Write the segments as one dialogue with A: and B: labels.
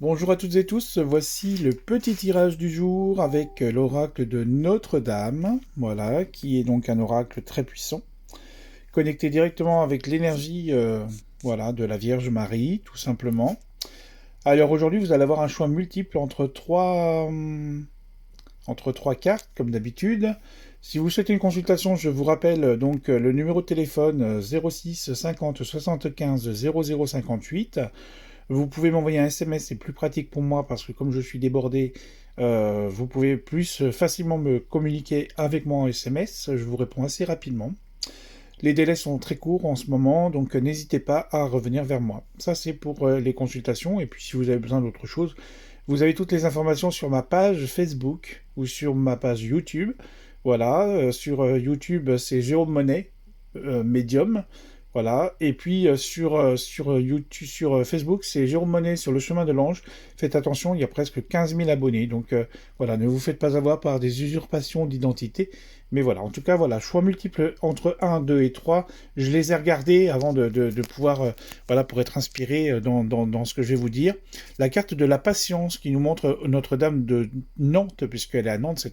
A: Bonjour à toutes et tous, voici le petit tirage du jour avec l'oracle de Notre-Dame, voilà, qui est donc un oracle très puissant, connecté directement avec l'énergie voilà, de la Vierge Marie, tout simplement. Alors aujourd'hui, vous allez avoir un choix multiple entre trois cartes, comme d'habitude. Si vous souhaitez une consultation, je vous rappelle donc le numéro de téléphone 06 50 75 00 58. Vous pouvez m'envoyer un SMS, c'est plus pratique pour moi parce que comme je suis débordé, vous pouvez plus facilement me communiquer avec moi en SMS. Je vous réponds assez rapidement. Les délais sont très courts en ce moment, donc n'hésitez pas à revenir vers moi. Ça, c'est pour les consultations. Et puis, si vous avez besoin d'autre chose, vous avez toutes les informations sur ma page Facebook ou sur ma page YouTube. Voilà, sur YouTube, c'est Jérôme Monet, Medium. Voilà, et puis sur YouTube, sur Facebook, c'est Jérôme Monet sur le chemin de l'ange. Faites attention, il y a presque 15 000 abonnés, donc voilà, ne vous faites pas avoir par des usurpations d'identité. Mais voilà, en tout cas, voilà, choix multiples entre 1, 2 et 3. Je les ai regardés avant de pouvoir, voilà, pour être inspiré dans ce que je vais vous dire. La carte de la patience qui nous montre Notre-Dame de Nantes, puisqu'elle est à Nantes,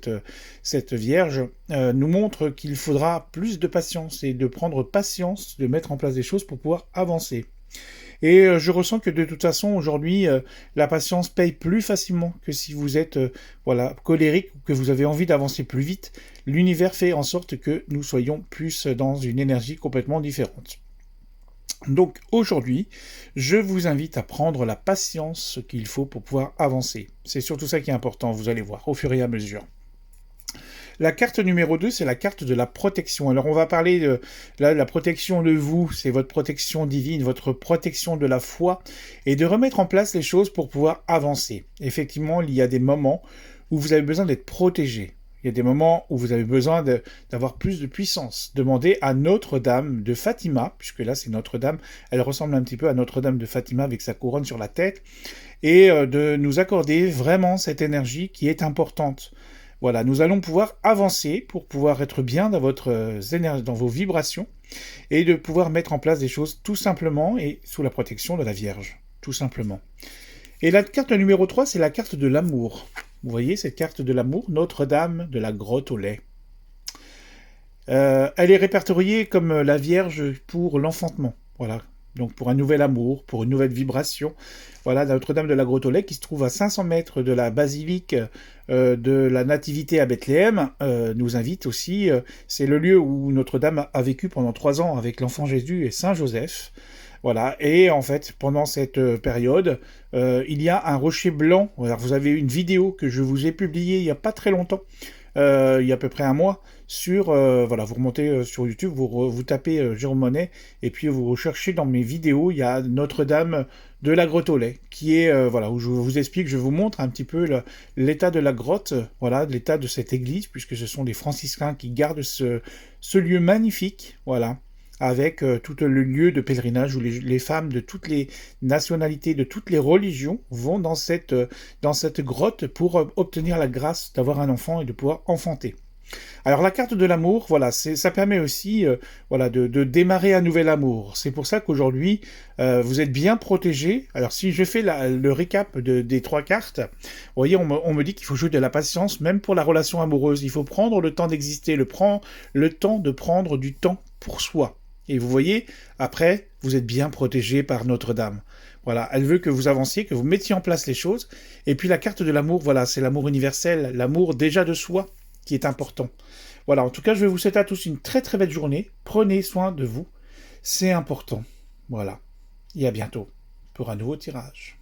A: cette Vierge, nous montre qu'il faudra plus de patience et de prendre patience, de mettre en place des choses pour pouvoir avancer. Et je ressens que de toute façon, aujourd'hui, la patience paye plus facilement que si vous êtes voilà, colérique ou que vous avez envie d'avancer plus vite. L'univers fait en sorte que nous soyons plus dans une énergie complètement différente. Donc aujourd'hui, je vous invite à prendre la patience qu'il faut pour pouvoir avancer. C'est surtout ça qui est important, vous allez voir, au fur et à mesure. La carte numéro 2, c'est la carte de la protection. Alors on va parler de la protection de vous, c'est votre protection divine, votre protection de la foi, et de remettre en place les choses pour pouvoir avancer. Effectivement, il y a des moments où vous avez besoin d'être protégé. Il y a des moments où vous avez besoin d'avoir plus de puissance. Demandez à Notre-Dame de Fatima, puisque là c'est Notre-Dame, elle ressemble un petit peu à Notre-Dame de Fatima avec sa couronne sur la tête, et de nous accorder vraiment cette énergie qui est importante. Voilà, nous allons pouvoir avancer pour pouvoir être bien dans votre énergie, dans vos vibrations, et de pouvoir mettre en place des choses tout simplement et sous la protection de la Vierge, tout simplement. Et la carte numéro 3, c'est la carte de l'amour. Vous voyez cette carte de l'amour, Notre-Dame de la grotte au lait. Elle est répertoriée comme la Vierge pour l'enfantement. Voilà. Donc pour un nouvel amour, pour une nouvelle vibration. Voilà, Notre-Dame de la Grotte au Lait qui se trouve à 500 mètres de la basilique de la Nativité à Bethléem nous invite aussi. C'est le lieu où Notre-Dame a vécu pendant 3 ans avec l'enfant Jésus et Saint Joseph. Voilà, et en fait, pendant cette période, il y a un rocher blanc. Alors, vous avez une vidéo que je vous ai publiée il n'y a pas très longtemps, il y a à peu près un mois, sur, voilà, vous remontez sur YouTube, vous tapez Jérôme Monet, et puis vous recherchez dans mes vidéos, il y a Notre-Dame de la Grotte au Lait, qui est, voilà, où je vous explique, je vous montre un petit peu l'état de la grotte, voilà, l'état de cette église, puisque ce sont des franciscains qui gardent ce lieu magnifique, voilà, avec tout le lieu de pèlerinage où les femmes de toutes les nationalités, de toutes les religions vont dans cette grotte pour obtenir la grâce d'avoir un enfant et de pouvoir enfanter. Alors la carte de l'amour, voilà, ça permet aussi voilà, de démarrer un nouvel amour. C'est pour ça qu'aujourd'hui, vous êtes bien protégé. Alors si je fais le récap des trois cartes, vous voyez, on me dit qu'il faut jouer de la patience, même pour la relation amoureuse. Il faut prendre le temps d'exister, le temps de prendre du temps pour soi. Et vous voyez, après, vous êtes bien protégé par Notre-Dame. Voilà, elle veut que vous avanciez, que vous mettiez en place les choses. Et puis la carte de l'amour, voilà, c'est l'amour universel, l'amour déjà de soi qui est important. Voilà, en tout cas, je vais vous souhaiter à tous une très très belle journée. Prenez soin de vous, c'est important. Voilà, et à bientôt pour un nouveau tirage.